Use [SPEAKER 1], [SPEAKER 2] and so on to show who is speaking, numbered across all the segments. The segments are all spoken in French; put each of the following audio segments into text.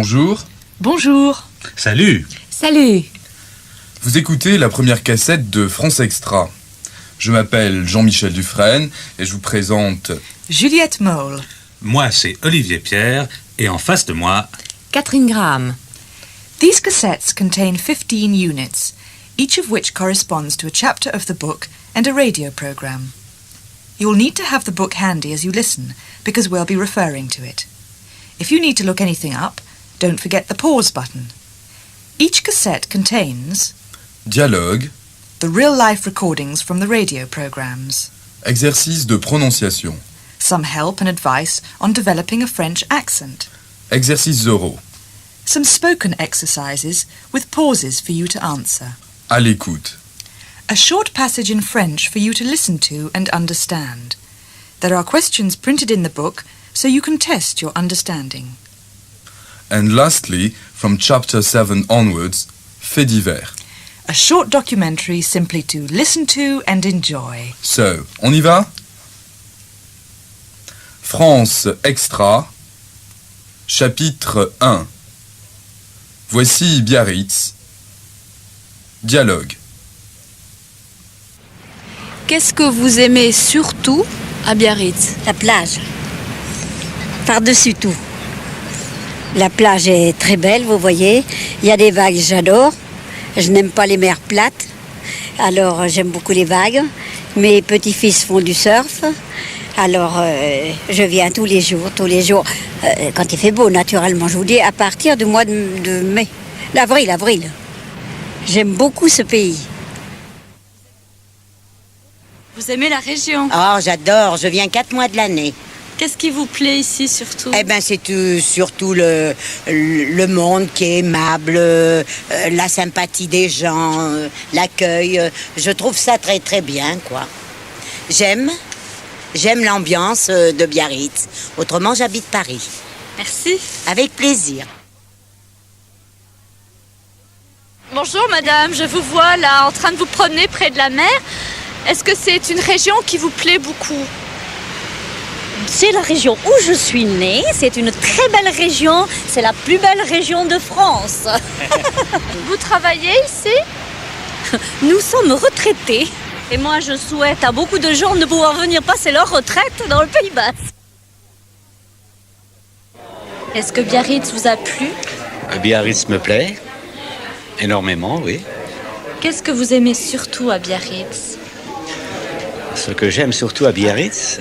[SPEAKER 1] Bonjour.
[SPEAKER 2] Bonjour.
[SPEAKER 3] Salut.
[SPEAKER 2] Salut.
[SPEAKER 1] Vous écoutez la première cassette de France Extra. Je m'appelle Jean-Michel Dufresne et je vous présente
[SPEAKER 2] Juliette Mole.
[SPEAKER 3] Moi, c'est Olivier Pierre et en face de moi...
[SPEAKER 2] Catherine Graham. These cassettes contain 15 units, each of which corresponds to a chapter of the book and a radio program. You'll need to have the book handy as you listen, because we'll be referring to it. If you need to look anything up, don't forget the pause button. Each cassette contains
[SPEAKER 1] Dialogue,
[SPEAKER 2] the real-life recordings from the radio programs,
[SPEAKER 1] exercice de prononciation,
[SPEAKER 2] some help and advice on developing a French accent,
[SPEAKER 1] exercices oraux,
[SPEAKER 2] some spoken exercises with pauses for you to answer,
[SPEAKER 1] à l'écoute,
[SPEAKER 2] a short passage in French for you to listen to and understand. There are questions printed in the book so you can test your understanding.
[SPEAKER 1] and lastly, from chapter 7 onwards, faits divers.
[SPEAKER 2] A short documentary simply to listen to and enjoy.
[SPEAKER 1] So, on y va? France Extra, chapitre 1. Voici Biarritz. Dialogue.
[SPEAKER 4] Qu'est-ce que vous aimez surtout à Biarritz?
[SPEAKER 5] La plage. Par-dessus tout. La plage est très belle, vous voyez. Il y a des vagues, j'adore. Je n'aime pas les mers plates. Alors, j'aime beaucoup les vagues. Mes petits-fils font du surf. Alors, je viens tous les jours. Quand il fait beau, naturellement. Je vous dis, à partir du mois de mai. Avril. J'aime beaucoup ce pays.
[SPEAKER 4] Vous aimez la région?
[SPEAKER 6] Oh, j'adore, je viens 4 mois de l'année.
[SPEAKER 4] Qu'est-ce qui vous plaît ici surtout?
[SPEAKER 6] Eh ben, c'est surtout le monde qui est aimable, la sympathie des gens, l'accueil. Je trouve ça très très bien, quoi. J'aime l'ambiance de Biarritz. Autrement, j'habite Paris.
[SPEAKER 4] Merci.
[SPEAKER 6] Avec plaisir.
[SPEAKER 4] Bonjour madame, je vous vois là en train de vous promener près de la mer. Est-ce que c'est une région qui vous plaît beaucoup?
[SPEAKER 5] C'est la région où je suis née. C'est une très belle région. C'est la plus belle région de France.
[SPEAKER 4] Vous travaillez ici?
[SPEAKER 5] Nous sommes retraités. Et moi, je souhaite à beaucoup de gens de pouvoir venir passer leur retraite dans le Pays Basque.
[SPEAKER 4] Est-ce que Biarritz vous a plu?
[SPEAKER 7] Biarritz me plaît. Énormément, oui.
[SPEAKER 4] Qu'est-ce que vous aimez surtout à Biarritz?
[SPEAKER 7] Ce que j'aime surtout à Biarritz,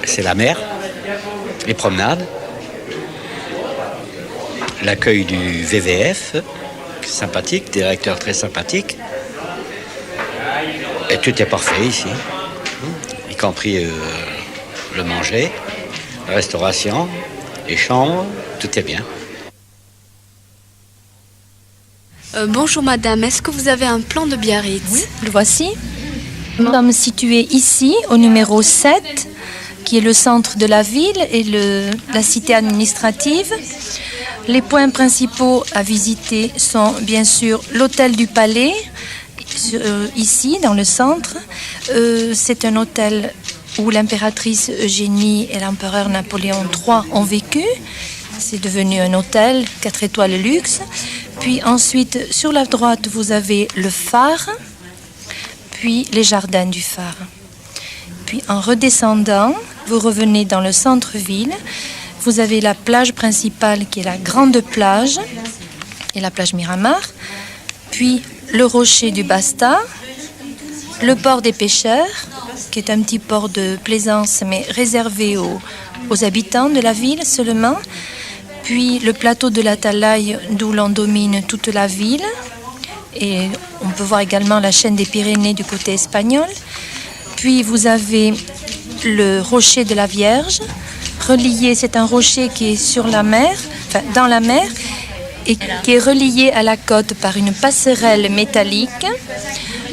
[SPEAKER 7] c'est la mer, les promenades, l'accueil du VVF, sympathique, directeur très sympathique. Et tout est parfait ici, y compris le manger, la restauration, les chambres, tout est bien.
[SPEAKER 4] Bonjour madame, est-ce que vous avez un plan de Biarritz?
[SPEAKER 8] Oui, le voici. Nous sommes situés ici, au numéro 7, qui est le centre de la ville et la cité administrative. Les points principaux à visiter sont bien sûr l'hôtel du Palais, ici dans le centre. C'est un hôtel où l'impératrice Eugénie et l'empereur Napoléon III ont vécu. C'est devenu un hôtel 4 étoiles luxe. Puis ensuite, sur la droite, vous avez le phare, puis les jardins du phare. Puis en redescendant, vous revenez dans le centre-ville. Vous avez la plage principale qui est la grande plage et la plage Miramar. Puis le rocher du Basta, le port des pêcheurs, qui est un petit port de plaisance mais réservé aux habitants de la ville seulement. Puis le plateau de la Talaï, d'où l'on domine toute la ville. Et on peut voir également la chaîne des Pyrénées du côté espagnol. Puis vous avez le rocher de la Vierge. Relié, c'est un rocher qui est sur la mer, enfin dans la mer, et qui est relié à la côte par une passerelle métallique.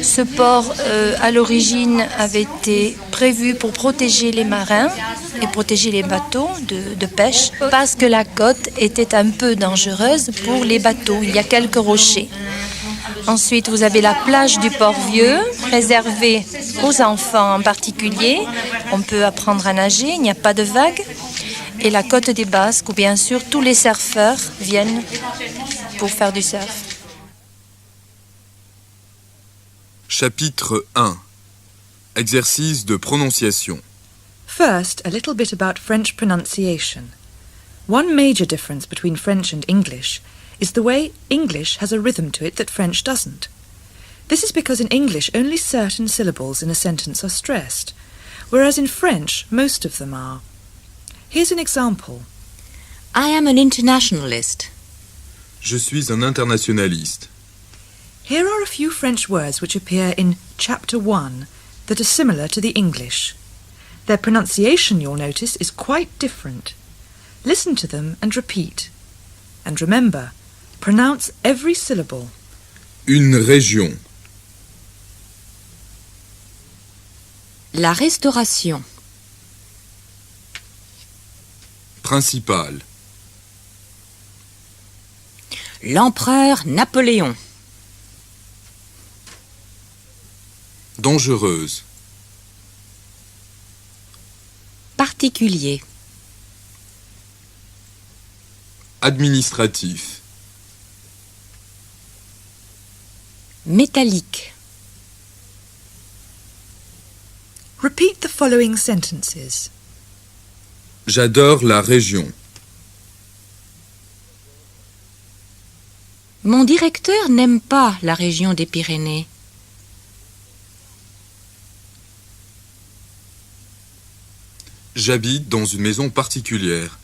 [SPEAKER 8] Ce port, à l'origine, avait été prévu pour protéger les marins et protéger les bateaux de pêche, parce que la côte était un peu dangereuse pour les bateaux. Il y a quelques rochers. Ensuite, vous avez la plage du Port-Vieux, réservée aux enfants en particulier. On peut apprendre à nager, il n'y a pas de vagues. et la côte des Basques où bien sûr tous les surfeurs viennent pour faire du surf.
[SPEAKER 1] Chapitre 1. Exercice de prononciation.
[SPEAKER 2] First, a little bit about French pronunciation. One major difference between French and English is the way English has a rhythm to it that French doesn't. This is because in English only certain syllables in a sentence are stressed, whereas in French most of them are. Here's an example.
[SPEAKER 9] I am an internationalist.
[SPEAKER 1] Je suis un internationaliste.
[SPEAKER 2] Here are a few French words which appear in Chapter 1 that are similar to the English. Their pronunciation, you'll notice, is quite different. Listen to them and repeat. And remember, pronounce every syllable.
[SPEAKER 1] Une région.
[SPEAKER 9] La restauration.
[SPEAKER 1] Principale.
[SPEAKER 9] L'empereur Napoléon.
[SPEAKER 1] Dangereuse.
[SPEAKER 9] Particulier.
[SPEAKER 1] Administratif.
[SPEAKER 9] Métallique.
[SPEAKER 2] Repeat the following sentences.
[SPEAKER 1] J'adore la région.
[SPEAKER 9] Mon directeur n'aime pas la région des Pyrénées.
[SPEAKER 1] J'habite dans une maison particulière.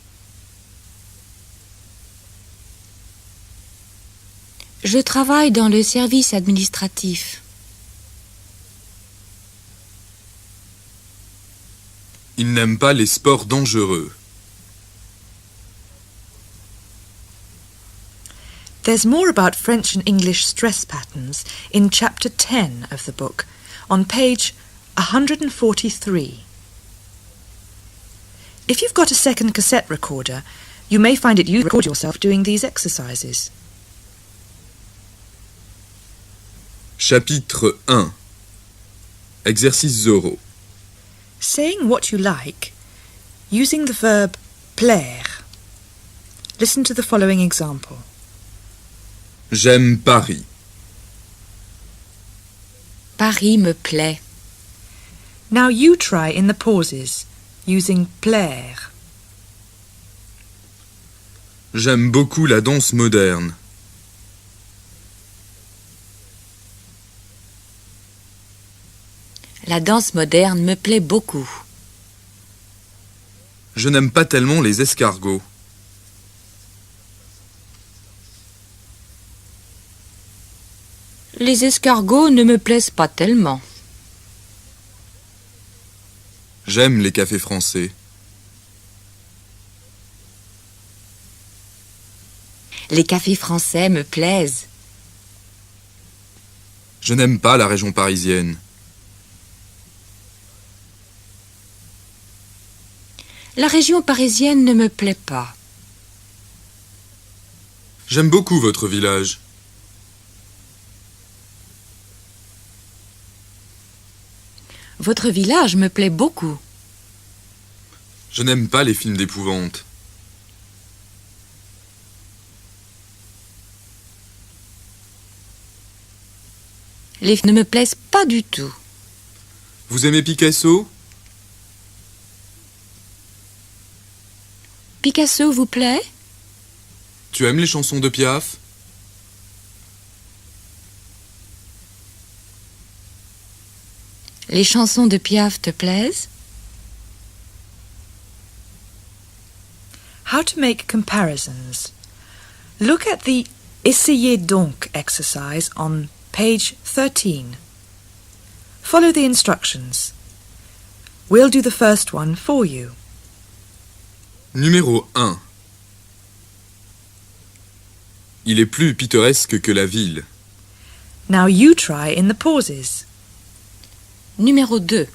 [SPEAKER 9] Je travaille dans le service administratif.
[SPEAKER 1] Il n'aime pas les sports dangereux.
[SPEAKER 2] There's more about French and English stress patterns in Chapter 10 of the book, on page 143. If you've got a second cassette recorder, you may find it useful to record yourself doing these exercises.
[SPEAKER 1] Chapitre 1. Exercices oraux.
[SPEAKER 2] Saying what you like, using the verb plaire. Listen to the following example.
[SPEAKER 1] J'aime Paris.
[SPEAKER 9] Paris me plaît.
[SPEAKER 2] Now you try in the pauses, using plaire.
[SPEAKER 1] J'aime beaucoup la danse moderne.
[SPEAKER 9] La danse moderne me plaît beaucoup.
[SPEAKER 1] Je n'aime pas tellement les escargots.
[SPEAKER 9] Les escargots ne me plaisent pas tellement.
[SPEAKER 1] J'aime les cafés français.
[SPEAKER 9] Les cafés français me plaisent.
[SPEAKER 1] Je n'aime pas la région parisienne.
[SPEAKER 9] La région parisienne ne me plaît pas.
[SPEAKER 1] J'aime beaucoup votre village.
[SPEAKER 9] Votre village me plaît beaucoup.
[SPEAKER 1] Je n'aime pas les films d'épouvante.
[SPEAKER 9] Les films ne me plaisent pas du tout.
[SPEAKER 1] Vous aimez Picasso?
[SPEAKER 9] Picasso vous plaît?
[SPEAKER 1] Tu aimes les chansons de Piaf?
[SPEAKER 9] Les chansons de Piaf te plaisent?
[SPEAKER 2] How to make comparisons. Look at the Essayez donc exercise on page 13. Follow the instructions. We'll do the first one for you.
[SPEAKER 1] Numéro 1. Il est plus pittoresque que la ville.
[SPEAKER 2] Now you try in the pauses.
[SPEAKER 9] Numéro 2.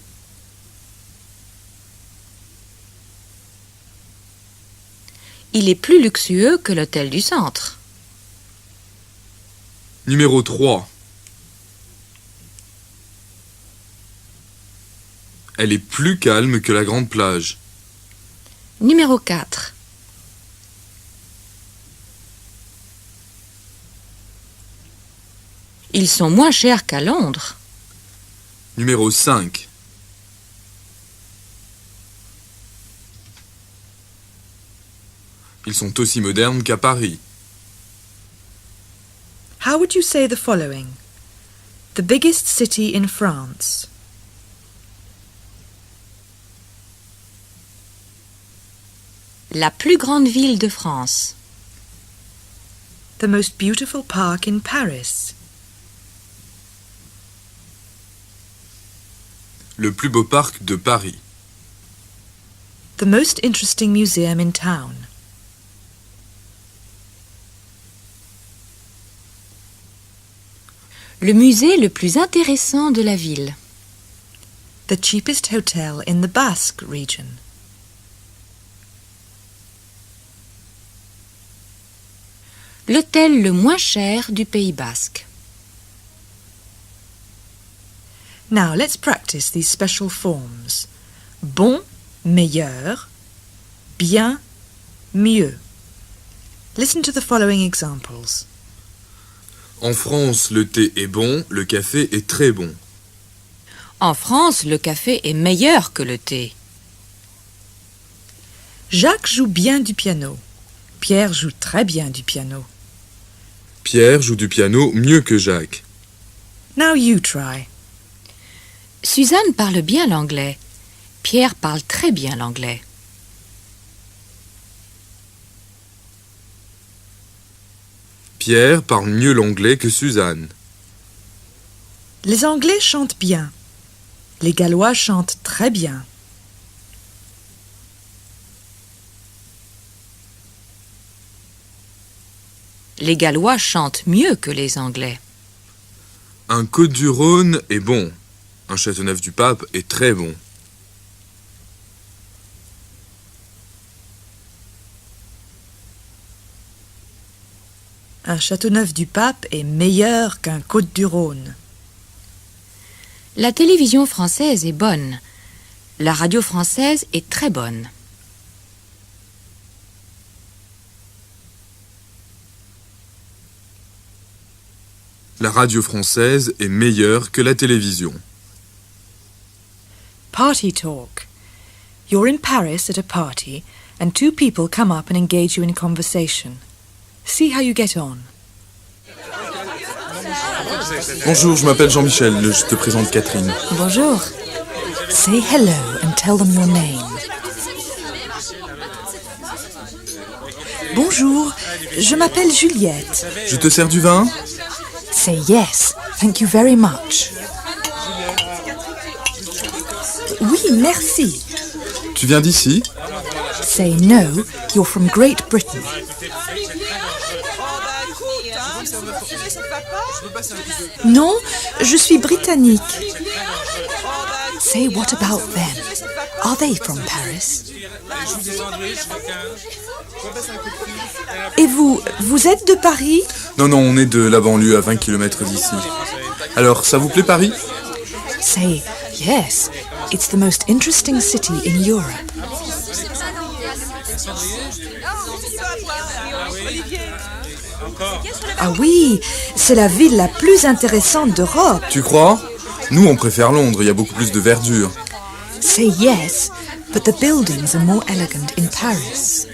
[SPEAKER 9] Il est plus luxueux que l'hôtel du centre.
[SPEAKER 1] Numéro 3. Elle est plus calme que la grande plage.
[SPEAKER 9] Numéro 4. Ils sont moins chers qu'à Londres.
[SPEAKER 1] Numéro 5. Ils sont aussi modernes qu'à Paris.
[SPEAKER 2] How would you say the following? The biggest city in France.
[SPEAKER 9] La plus grande ville de France.
[SPEAKER 2] The most beautiful park in Paris.
[SPEAKER 1] Le plus beau parc de Paris.
[SPEAKER 2] The most interesting museum in town.
[SPEAKER 9] Le musée le plus intéressant de la ville.
[SPEAKER 2] The cheapest hotel in the Basque region.
[SPEAKER 9] L'hôtel le moins cher du Pays basque.
[SPEAKER 2] Now let's practice these special forms. Bon, meilleur. Bien, mieux. Listen to the following examples.
[SPEAKER 1] En France, le thé est bon, le café est très bon.
[SPEAKER 9] En France, le café est meilleur que le thé.
[SPEAKER 2] Jacques joue bien du piano. Pierre joue très bien du piano.
[SPEAKER 1] Pierre joue du piano mieux que Jacques.
[SPEAKER 2] Now you try.
[SPEAKER 9] Suzanne parle bien l'anglais. Pierre parle très bien l'anglais.
[SPEAKER 1] Pierre parle mieux l'anglais que Suzanne.
[SPEAKER 2] Les Anglais chantent bien. Les Gallois chantent très bien.
[SPEAKER 9] Les Gallois chantent mieux que les Anglais.
[SPEAKER 1] Un Côtes-du-Rhône est bon. Un Châteauneuf-du-Pape est très bon.
[SPEAKER 2] Un Châteauneuf-du-Pape est meilleur qu'un Côtes-du-Rhône.
[SPEAKER 9] La télévision française est bonne. La radio française est très bonne.
[SPEAKER 1] La radio française est meilleure que la télévision.
[SPEAKER 2] Party talk. You're in Paris at a party and two people come up and engage you in conversation. See how you get on.
[SPEAKER 1] Bonjour, je m'appelle Jean-Michel, je te présente Catherine.
[SPEAKER 9] Bonjour.
[SPEAKER 2] Say hello and tell them your name. Bonjour, je m'appelle Juliette.
[SPEAKER 1] Je te sers du vin?
[SPEAKER 2] Say yes, thank you very much. Oui, merci.
[SPEAKER 1] Tu viens d'ici?
[SPEAKER 2] Say no, you're from Great Britain. Non, je suis britannique. Say what about them? Are they from Paris? Et vous êtes de Paris?
[SPEAKER 1] Non, on est de la banlieue à 20 km d'ici. Alors, ça vous plaît Paris?
[SPEAKER 2] Say yes, it's the most interesting city in Europe. Ah oui, c'est la ville la plus intéressante d'Europe.
[SPEAKER 1] Tu crois? Nous, on préfère Londres, il y a beaucoup plus de verdure.
[SPEAKER 2] Say yes, but the buildings are more elegant in Paris.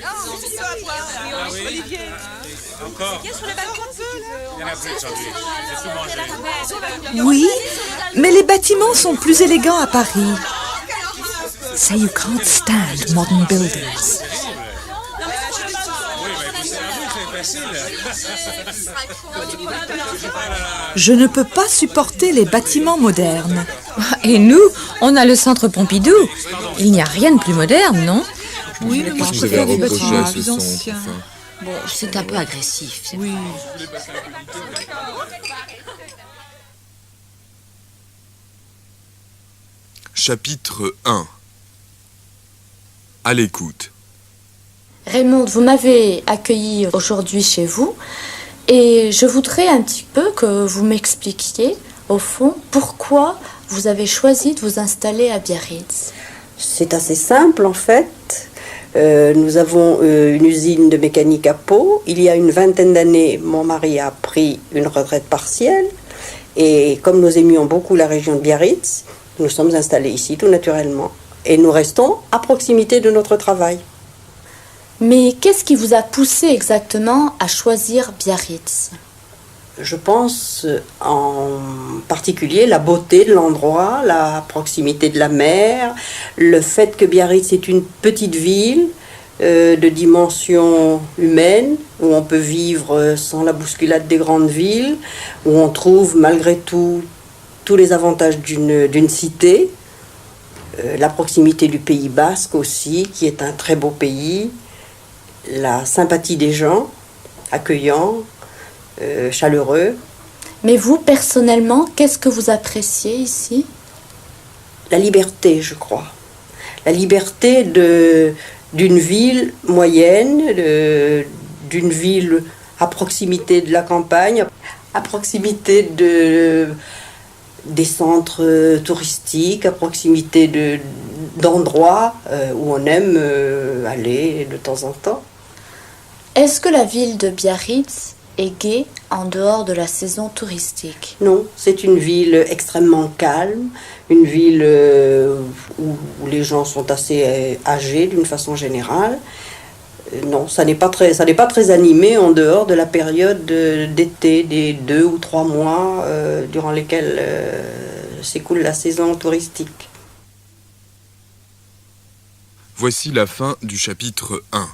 [SPEAKER 2] Oui, mais les bâtiments sont plus élégants à Paris. Say you can't stand modern buildings. Je ne peux pas supporter les bâtiments modernes.
[SPEAKER 9] Et nous, on a le centre Pompidou. Il n'y a rien de plus moderne, non?
[SPEAKER 2] Oui, mais moi je
[SPEAKER 1] Vous avez
[SPEAKER 2] préfère les
[SPEAKER 1] reproché
[SPEAKER 2] bâtiments
[SPEAKER 1] à ce
[SPEAKER 2] plus
[SPEAKER 1] centre,
[SPEAKER 2] anciens.
[SPEAKER 1] enfin.
[SPEAKER 9] Bon, c'est un peu agressif.
[SPEAKER 2] Oui.
[SPEAKER 1] Chapitre 1. À l'écoute.
[SPEAKER 8] Raymond, vous m'avez accueilli aujourd'hui chez vous et je voudrais un petit peu que vous m'expliquiez, au fond, pourquoi vous avez choisi de vous installer à Biarritz.
[SPEAKER 10] C'est assez simple en fait. Nous avons une usine de mécanique à Pau. Il y a une vingtaine d'années, mon mari a pris une retraite partielle. Et comme nous aimions beaucoup la région de Biarritz, nous sommes installés ici tout naturellement. Et nous restons à proximité de notre travail.
[SPEAKER 11] Mais qu'est-ce qui vous a poussé exactement à choisir Biarritz ?
[SPEAKER 10] Je pense en particulier la beauté de l'endroit, la proximité de la mer, le fait que Biarritz est une petite ville de dimension humaine, où on peut vivre sans la bousculade des grandes villes, où on trouve malgré tout tous les avantages d'une cité, la proximité du Pays Basque aussi, qui est un très beau pays, la sympathie des gens, accueillants, chaleureux.
[SPEAKER 11] Mais vous, personnellement, qu'est-ce que vous appréciez ici ?
[SPEAKER 10] La liberté, je crois. La liberté d'une ville moyenne, d'une ville à proximité de la campagne, à proximité des centres touristiques, à proximité d'endroits où on aime aller de temps en temps.
[SPEAKER 11] Est-ce que la ville de Biarritz est gaie en dehors de la saison touristique ?
[SPEAKER 10] Non, c'est une ville extrêmement calme, une ville où les gens sont assez âgés d'une façon générale. Non, ça n'est pas très animé en dehors de la période d'été, des 2 ou 3 mois durant lesquels s'écoule la saison touristique.
[SPEAKER 1] Voici la fin du chapitre 1.